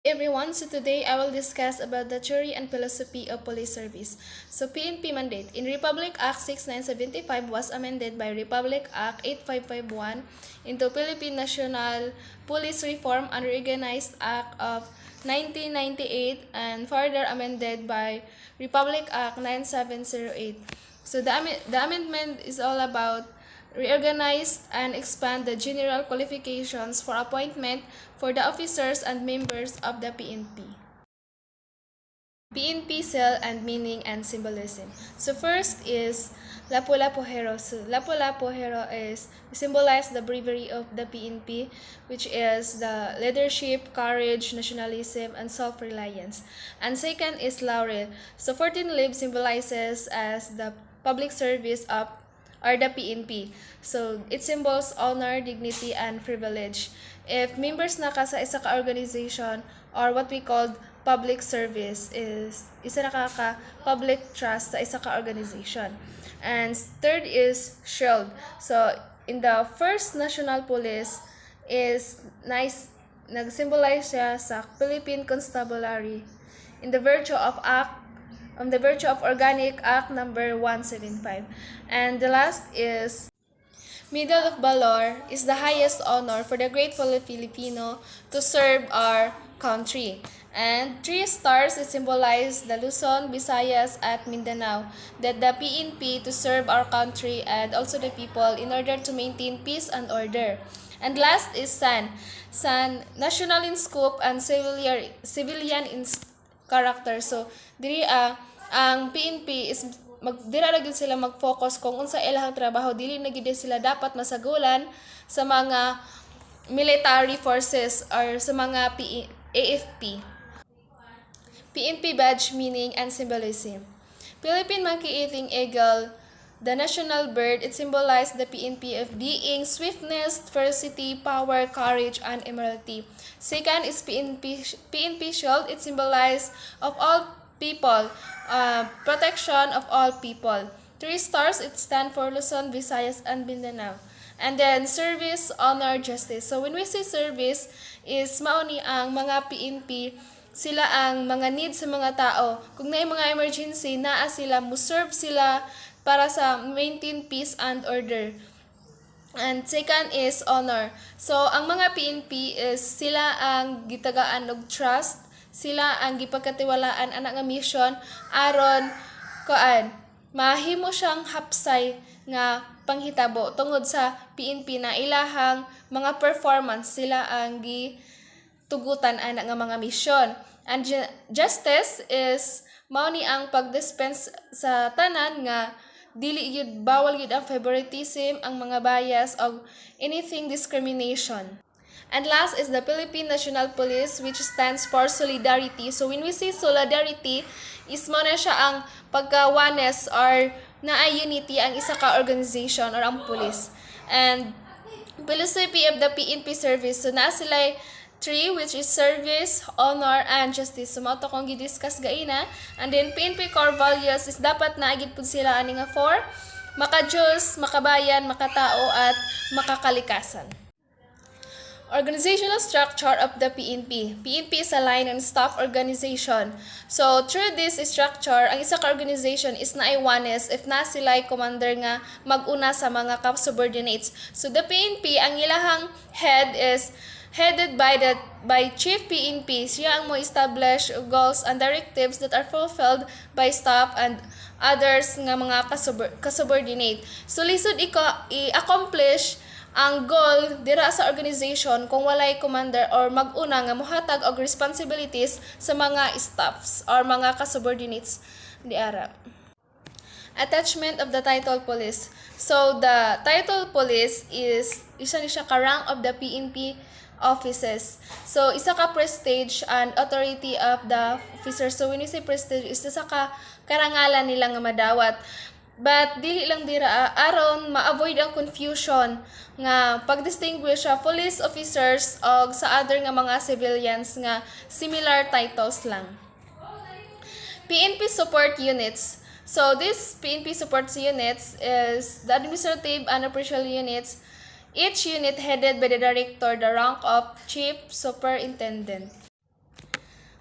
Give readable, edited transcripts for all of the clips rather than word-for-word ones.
Everyone, so today I will discuss about the theory and philosophy of police service. So PNP mandate. In Republic Act 6975 was amended by Republic Act 8551 into Philippine National Police Reform and Reorganized Act of 1998 and further amended by Republic Act 9708. So the amendment is all about reorganize and expand the general qualifications for appointment for the officers and members of the PNP. PNP cell and meaning and symbolism. So first is Lapu-Lapu Hero. So Lapu-Lapu Hero is symbolize the bravery of the PNP, which is the leadership, courage, nationalism, and self-reliance. And second is Laurel. So 14 leaves symbolizes as the public service of or the PNP. So, it symbols honor, dignity, and privilege. If members na ka sa isa ka organization or what we call public service is isa na ka public trust sa isa ka organization. And third is shield. So, in the first national police is nice nag-symbolize siya sa Philippine Constabulary in the virtue of Organic Act number 175. And the last is Medal of Valor is the highest honor for the grateful Filipino to serve our country. And 3 stars is symbolize the Luzon, Visayas, at Mindanao, that the PNP to serve our country and also the people in order to maintain peace and order. And last is San. San, national in scope and civilian in character. So, diri ang PNP is dira ra gyud sila mag-focus kung unsa ilahang trabaho, dili na gyud sila dapat masagulan sa mga military forces or sa mga AFP. PNP badge meaning and symbolism. Philippine monkey-eating eagle, the national bird, it symbolized the PNP of being swiftness, ferocity, power, courage, and immorality. Second is PNP shield, it symbolized of all people, protection of all people. 3 stars, it stands for Luzon, Visayas, and Mindanao. And then service, honor, justice. So when we say service, is mauni ang mga PNP, sila ang mga needs sa mga tao. Kung na mga emergency, naa sila, muserve sila para sa maintain peace and order. And second is honor. So ang mga PNP is sila ang gitagaan og trust, sila ang gipagkatiwalaan ana nga mission aron mahimo siyang hapsay nga panghitabo tungod sa PNP na ilahang mga performance, sila ang gitugutan ana nga mga mission. And justice is mao ni ang pagdispense sa tanan nga dili yun bawal yun ang favoritism, ang mga bias o anything discrimination. And last is the Philippine National Police, which stands for solidarity. So when we say solidarity, is mo na siya ang pagkawanes or naay unity ang isa ka organization or ang police. And philosophy of the PNP service, so na sila 3, which is service, honor, and justice. So mao to kong gidiscuss gaina. And then PNP core values is dapat naagid pud sila ani nga 4, maka-Diyos, makabayan, makatao, at makakalikasan. Organizational structure of the PNP. PNP is a line and staff organization. So, through this structure, ang isa ka organization is naiwanes if na sila'y commander nga mag-una sa mga subordinates. So, the PNP, ang ilahang head is headed by Chief PNP. Siya ang mo establish goals and directives that are fulfilled by staff and others nga mga kasubordinate. So, lisod i-accomplish ang goal dira sa organization kung walay commander or mag-una nga mohatag og responsibilities sa mga staffs or mga kasubordinates di ara. Attachment of the title police. So the title police is isa ni siya ka rank of the PNP offices. So isa ka prestige and authority of the officers. So when you say prestige, isa ka karangalan nila nga madawat. But dili lang dira aron ma-avoid ang confusion nga pag-distinguish sa police officers o sa other nga mga civilians nga similar titles lang. PNP support units. So this PNP support units is the administrative and operational units, each unit headed by the director, the rank of chief superintendent.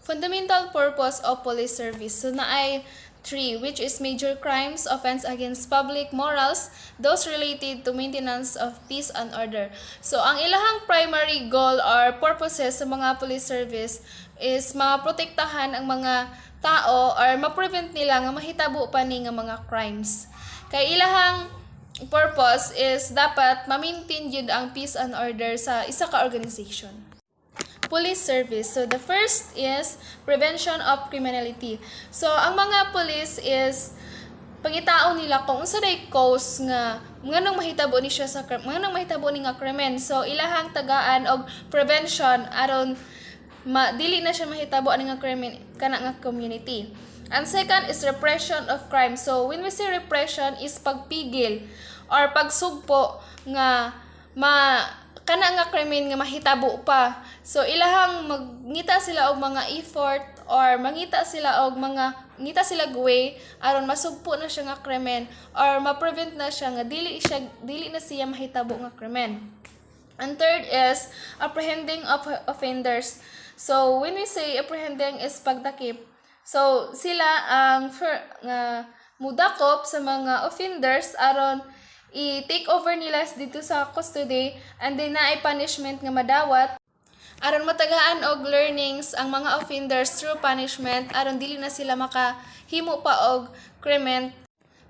Fundamental purpose of police service. So naay three, which is major crimes, offense against public morals, those related to maintenance of peace and order. So ang ilahang primary goal or purposes sa mga police service is maprotektahan ang mga tao or ma-prevent nila nga mahitabo pa ni nga mga crimes. Kay ilahang purpose is dapat ma-maintain yun ang peace and order sa isa ka organization. Police service. So the first is prevention of criminality. So ang mga police is pangitao nila kung unsa day cause nga nganong mahitabo ni siya sa nganong mahitabo ni nga krimen. So ilahang tagaan og prevention aron dili na siya mahitabo ani nga krimen kana nga community. And second is repression of crime. So when we say repression is pagpigil or pagsugpo nga kana nga krimen nga mahitabo pa. So ilahang mangita sila og mga effort or mangita sila og ngita sila way aron masugpo na siya nga krimen or ma-prevent na siya nga dili na siya mahitabo nga krimen. And third is apprehending of offenders. So when we say apprehending is pagdakip. So sila ang mudakop sa mga offenders aron i-take over nila dito sa custody and then na punishment nga madawat aron matagaan og learnings ang mga offenders through punishment aron dili na sila makahimo pa og krimen.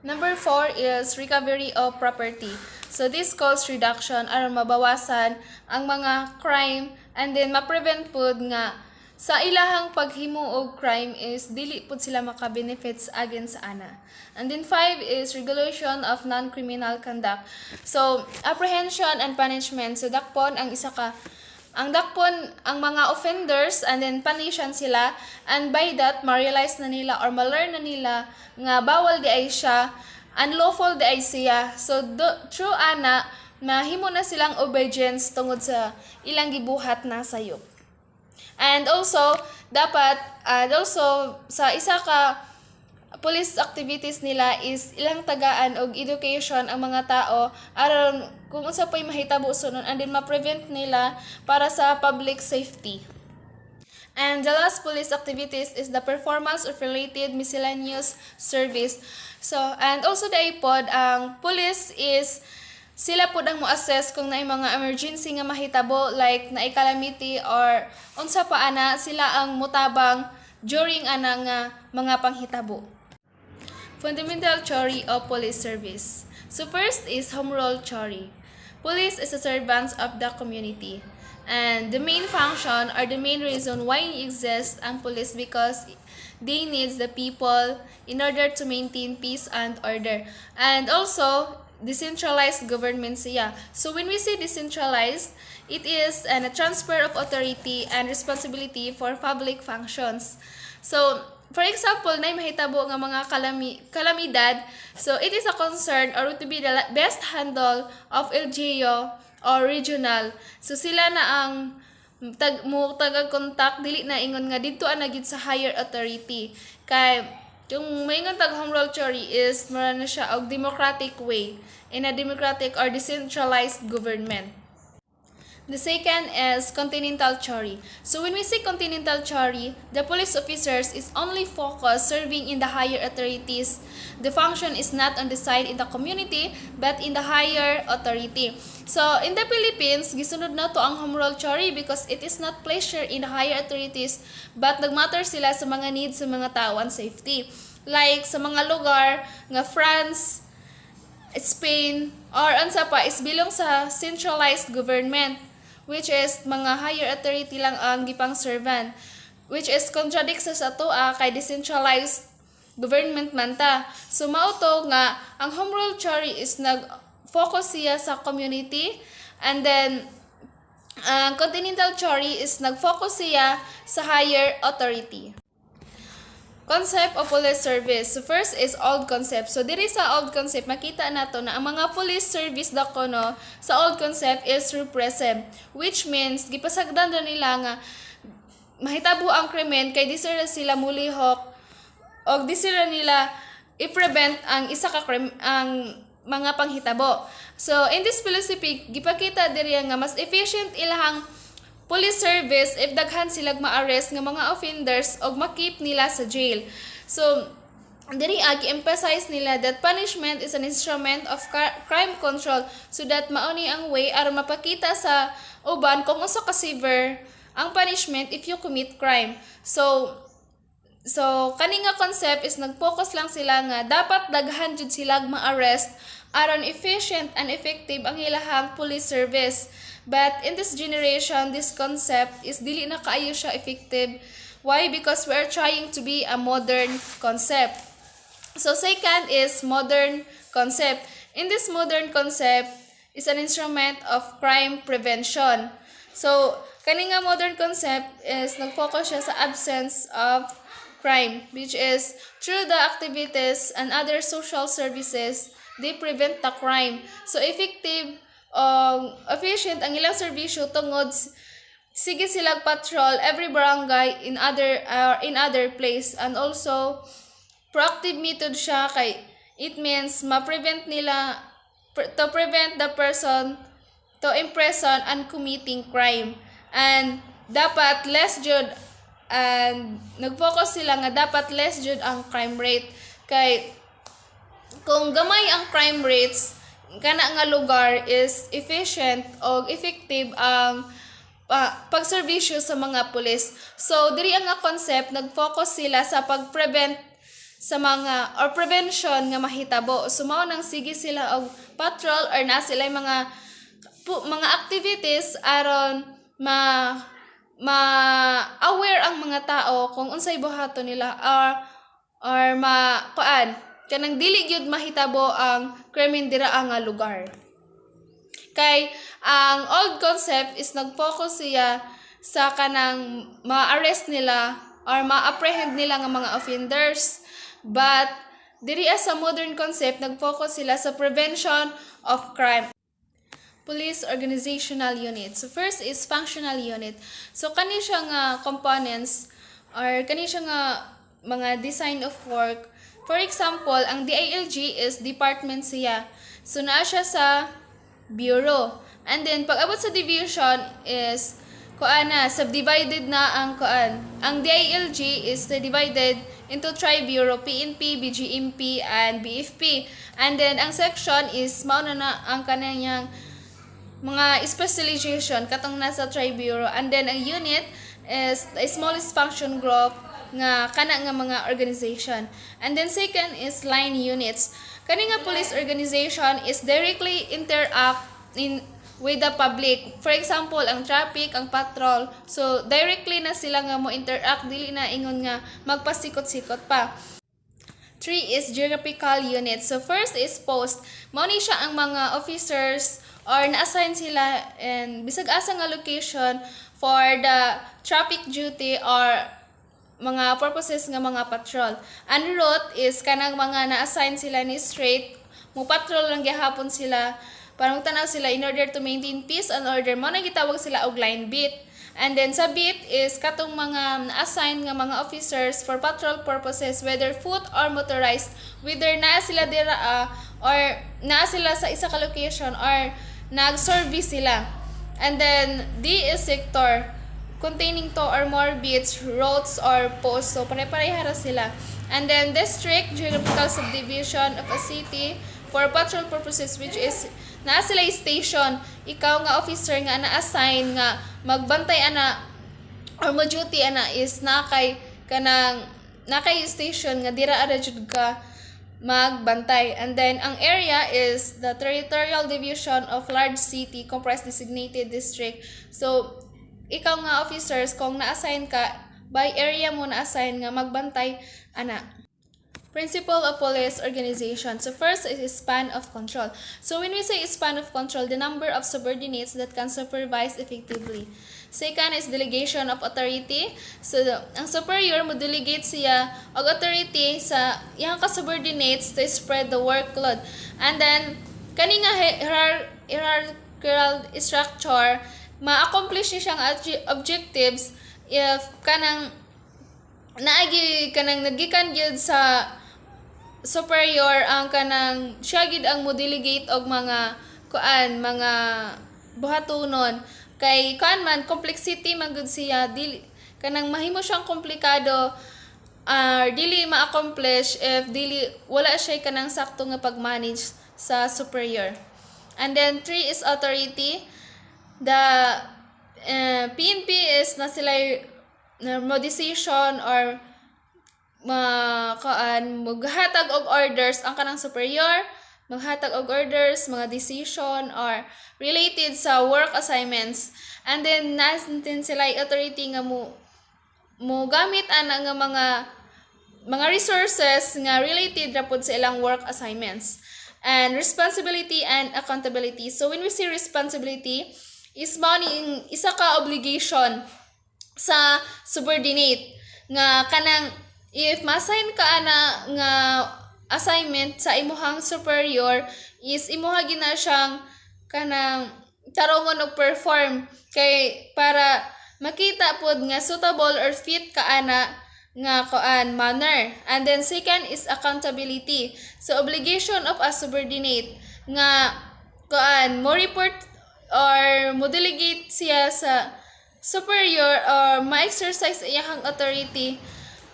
Number 4 is recovery of property. So this cost reduction aron mabawasan ang mga crime and then ma-prevent pud nga sa ilahang paghimo og crime is dili pud sila maka-benefits against ana. And then 5 is regulation of non-criminal conduct. So apprehension and punishment. So dakpon ang dakpon ang mga offenders and then punishan sila and by that ma-realize na nila or ma-learn na nila nga bawal di ay siya, unlawful di ay siya. So through ana mahimo na silang obedience tungod sa ilang gibuhat na sayop. And also, dapat, sa isa ka police activities nila is ilang tagaan og education ang mga tao aron kung unsa pay mahitabo sunon and then ma-prevent nila para sa public safety. And the last police activities is the performance of related miscellaneous service. So, and also daipod ang police is sila po ang mo-assess kung naay mga emergency nga mahitabo like naay calamity or unsa pa ana sila ang mutabang during ana nga mga panghitabo. Fundamental theory of police service. So first is home rule theory. Police is a servants of the community. And the main function or the main reason why exists ang police because they need the people in order to maintain peace and order. And also decentralized government siya. So when we say decentralized, it is a transfer of authority and responsibility for public functions. So for example, na mahitabo nga mga kalamidad, so it is a concern or to be the best handle of LGU or regional. So sila na ang tagag-contact dili na ingon nga dito ang nagid sa higher authority. Kay yung maingon tag home rule theory is mara na siya og democratic way in a democratic or decentralized government. The second is continental theory. So when we say continental theory, the police officers is only focused serving in the higher authorities. The function is not on the side in the community but in the higher authority. So in the Philippines, gisunod na to ang home rule theory because it is not pleasure in the higher authorities but nagmatter sila sa mga needs sa mga tao and safety. Like sa mga lugar nga France, Spain, or ansa pa is bilong sa centralized government, which is mga higher authority lang ang gipang servant, which is contradict sa atoa kay decentralized government man ta. So mao to nga ang home rule theory is nag-focus siya sa community and then continental theory is nag-focus siya sa higher authority. Concept of police service. So first is old concept. So diri sa old concept makita nato na ang mga police service dako no sa old concept is repressive, which means gipasagdan na nila nga mahitabo ang krimen kay di sila mulihok og di nila i-prevent ang isa ka ang mga panghitabo. So in this philosophy gipakita diri nga mas efficient ilahang police service if daghan sila ma-arrest nga mga offenders og makip nila sa jail. So diri gi-emphasize nila that punishment is an instrument of crime control, so that mauni ang way aron mapakita sa uban kung unsa ka severe ang punishment if you commit crime. So kani nga concept is nag-focus lang sila nga dapat daghan jud sila ma-arrest aron efficient and effective ang ilahang police service. But in this generation, this concept is dili na kaayo siya effective. Why? Because we are trying to be a modern concept. So second is modern concept. In this modern concept is an instrument of crime prevention. So kani nga modern concept is nag-focus siya sa absence of crime, which is through the activities and other social services, they prevent the crime. So effective efficient ang ilang serbisyo tungod sige silang patrol every barangay in other place, and also proactive method siya kay it means ma-prevent nila to prevent the person to imprison and committing crime. And dapat less jud, and nag-focus sila nga dapat less jud ang crime rate, kay kung gamay ang crime rates kana nga lugar is efficient o effective ang pagserbisyo sa mga pulis. So diri ang nga concept nag-focus sila sa pag-prevent sa mga or prevention nga mahitabo. So mao nang sige sila og patrol or na sila mga activities aron ma-aware ang mga tao kung unsay buhaton nila or kanang dili gyud mahitabo ang krimen dira nga lugar. Kay ang old concept is nag-focus siya sa kanang ma-arrest nila or ma-apprehend nila nga mga offenders. But diri sa modern concept nag-focus sila sa prevention of crime. Police organizational unit. So first is functional unit. So kani siya nga components or kani siya nga mga design of work. For example, ang DILG is department siya. So naa siya sa bureau. And then pag abot sa division is subdivided na ang Ang DILG is divided into tri-bureau, PNP, BGMP, and BFP. And then ang section is mao na ang kananyang mga specialization katong nasa tri-bureau. And then ang unit is the smallest function group nga kana nga mga organization. And then second is line units. Kani nga police organization is directly interact with the public. For example, ang traffic, ang patrol. So directly na sila nga mo interact, dili na ingon nga magpasikot-sikot pa. 3 is geographical units. So first is post. Mao ni siya ang mga officers or na-assign sila and bisag asa nga location for the traffic duty or mga purposes nga mga patrol. And route is kanang mga na-assign sila ni straight, mo patrol lang gihapon sila para magtanaw sila in order to maintain peace and order. Mo na gitawag sila og line beat. And then sa beat is katong mga na-assign nga mga officers for patrol purposes, whether foot or motorized, whether naa sila dira or naa sila sa isa ka location or nag-service sila. And then D is sector, containing 2 or more beats, routes, or posts. So, pare-parehara sila. And then, district, geographical subdivision of a city for patrol purposes, which is, naa sila station. Ikaw nga officer nga na-assign nga magbantay ana or mo-duty ana is nakay station nga dira ara jud ka magbantay. And then, ang area is the territorial division of large city comprised designated district. So, ikaw nga officers, kung na-assign ka, by area mo na-assign nga magbantay, ana. Principle of police organization. So first is span of control. So when we say span of control, the number of subordinates that can supervise effectively. Second is delegation of authority. So ang superior mo delegate siya og authority sa iyang ka-subordinates to spread the workload. And then kani nga hierarchical structure ma-accomplish ni siyang objectives if kanang nagikan gyud sa superior ang kanang siya gid ang mo delegate og mga buhatonon Kay kan man complexity man gud siya, dili kanang mahimo siyang komplikado, dili ma-accomplish if dili wala siya kanang sakto nga pag-manage sa superior. And then 3 is authority. The PNP is na sila mo decision or maghatag og orders ang kanang superior, maghatag og orders, mga decision or related sa work assignments. And then natin sila authority nga mo gamit ana nga mga resources nga related ra pud sa ilang work assignments. And responsibility and accountability. So when we say responsibility, is money isa ka obligation sa subordinate nga kanang if ma-assign ka ana nga assignment sa imuhang superior, is imuha gina siyang kanang tarungon og perform kay para makita pod nga suitable or fit ka ana nga manner. And then second is accountability. So obligation of a subordinate nga mo report or mo delegate siya sa superior or ma-exercise iyahang authority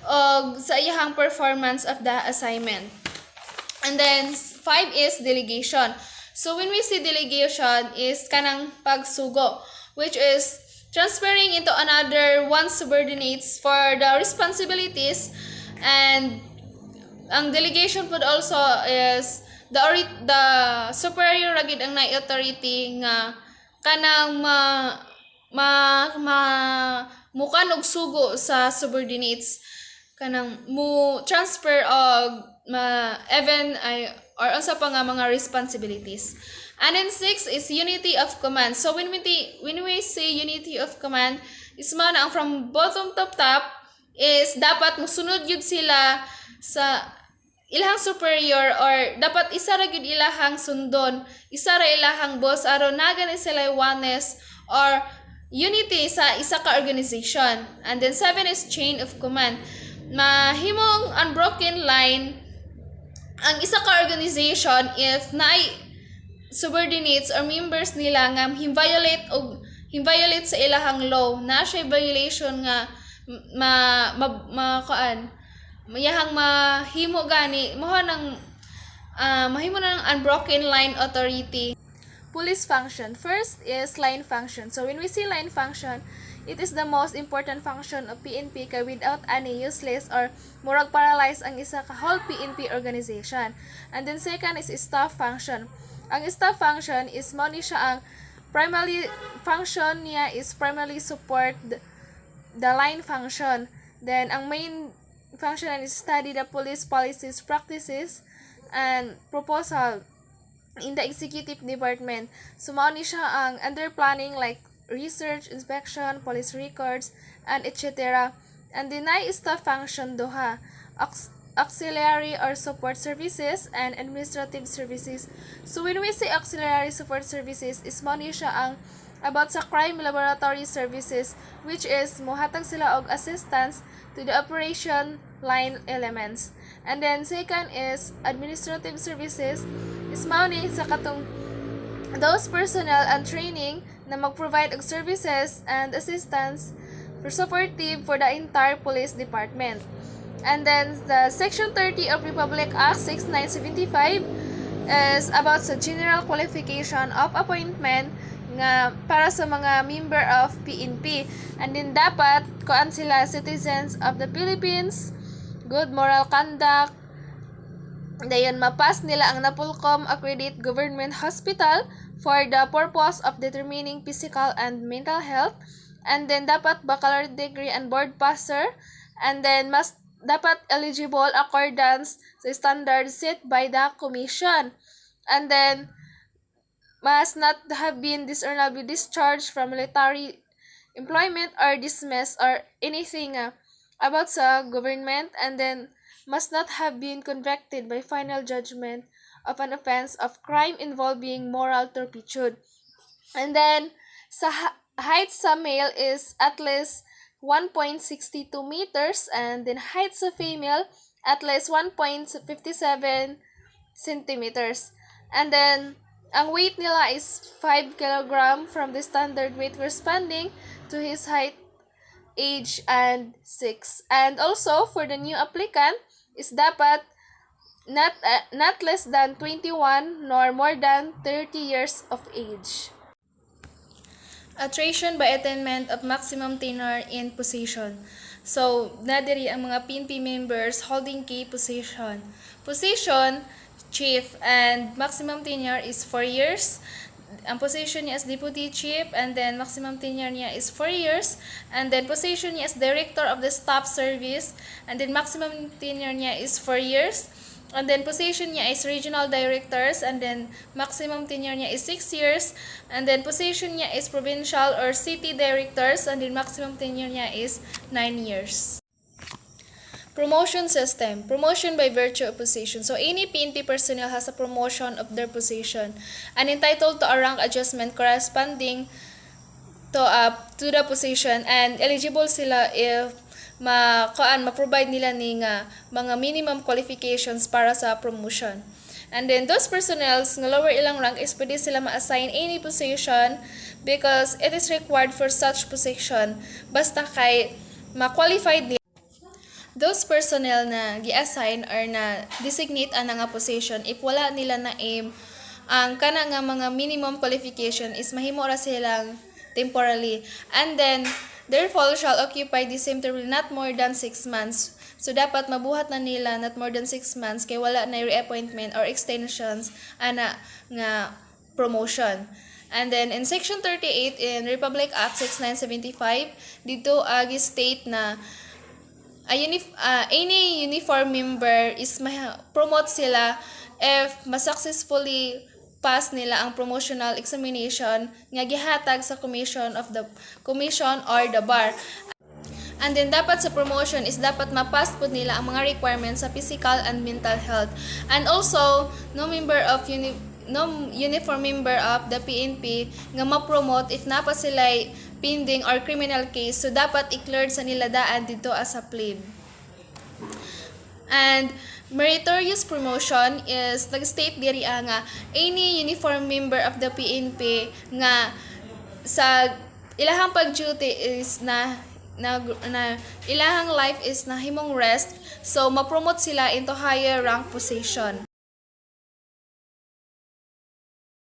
o sa iyahang performance of the assignment. And then 5 is delegation. So when we see delegation is kanang pagsugo, which is transferring into another one subordinates for the responsibilities. And ang delegation pod also is the superior ragid ang na authority nga kanang mukan og sugo sa subordinates, kanang mu transfer og even or unsa pa nga mga responsibilities. And then 6 is unity of command. So when we say unity of command, is man ang from bottom to top is dapat musunod yun sila sa ilahang superior or dapat isa ra gyud ilahang sundon, isa ra ilahang boss aron nagani sila oneness or unity sa isa ka organization. And then 7 is chain of command. Mahimong unbroken line ang isa ka organization if naay subordinates or members nila nga himviolate sa ilahang law, na siya violation nga mayahang mahimo gani mahimo ng unbroken line authority. Police function. First is line function. So when we see line function, it is the most important function of PNP kay without any useless or murag paralyze ang isa ka whole PNP organization. And then second is staff function. Ang staff function is mo ni siya ang primary function niya is primarily support the line function. Then ang main function is study the police policies, practices, and proposal in the executive department. So mo ni siya ang under planning like research, inspection, police records, and etc. And then ay staff function duha, auxiliary or support services and administrative services. So when we say auxiliary support services, is mo ni siya ang about sa crime laboratory services, which is mohatag sila og assistance to the operation line elements. And then second is administrative services, is mo ni sa katong those personnel and training na mag-provide og services and assistance for supportive for the entire police department. And then the Section 30 of Republic Act 6975 is about sa general qualification of appointment nga para sa mga member of PNP. And then dapat kuan sila citizens of the Philippines, good moral conduct, dayon mapas nila ang NAPOLCOM accredited government hospital for the purpose of determining physical and mental health. And then dapat baccalaureate degree and board passer. And then dapat eligible accordance sa standards set by the commission. And then must not have been dishonorably discharged from military employment or dismissed or anything about sa government. And then must not have been convicted by final judgment of an offense of crime involving moral turpitude. And then sa height sa male is at least 1.62 meters, and then height sa female at least 1.57 centimeters. And then ang weight nila is 5 kilogram from the standard weight corresponding to his height, age, and sex. And also, for the new applicant, is dapat not less than 21 nor more than 30 years of age. Attrition by attainment of maximum tenure in position. So, nadiri ang mga PNP members holding key position. Position, chief, and maximum tenure is 4 years. Ang position niya as deputy chief, and then maximum tenure niya is 4 years, and then position niya as director of the staff service, and then maximum tenure niya is 4 years, and then position niya is regional directors, and then maximum tenure niya is 6 years, and then position niya is provincial or city directors, and then maximum tenure niya is 9 years. Promotion system. Promotion by virtue of position. So, any PNP personnel has a promotion of their position and entitled to a rank adjustment corresponding to the position, and eligible sila if ma-provide nila ni nga mga minimum qualifications para sa promotion. And then, those personnels nga lower ilang rank is pwede sila ma-assign any position because it is required for such position basta kay ma-qualified nila. Those personnel na gi-assign or na designate ang nga position, if wala nila na aim ang kana nga mga minimum qualification is mahimo ra silang temporarily, and then therefore shall occupy the same term not more than 6 months. So dapat mabuhat na nila not more than 6 months kay wala na reappointment or extensions ana nga promotion. And then in section 38 in Republic Act 6975 dito gi-state na any uniform member is promote sila if successfully pass nila ang promotional examination nga gihatag sa commission or the bar. And then dapat sa promotion is dapat mapass po nila ang mga requirements sa physical and mental health. And also no uniform member of the PNP nga ma-promote if napa sila pending or criminal case, so dapat i-cleared sa nila daan dito as a plebe. And meritorious promotion is nag-state diri nga any uniform member of the PNP nga sa ilahang pag-duty is na ilahang life is na himong rest, so ma-promote sila into higher rank position.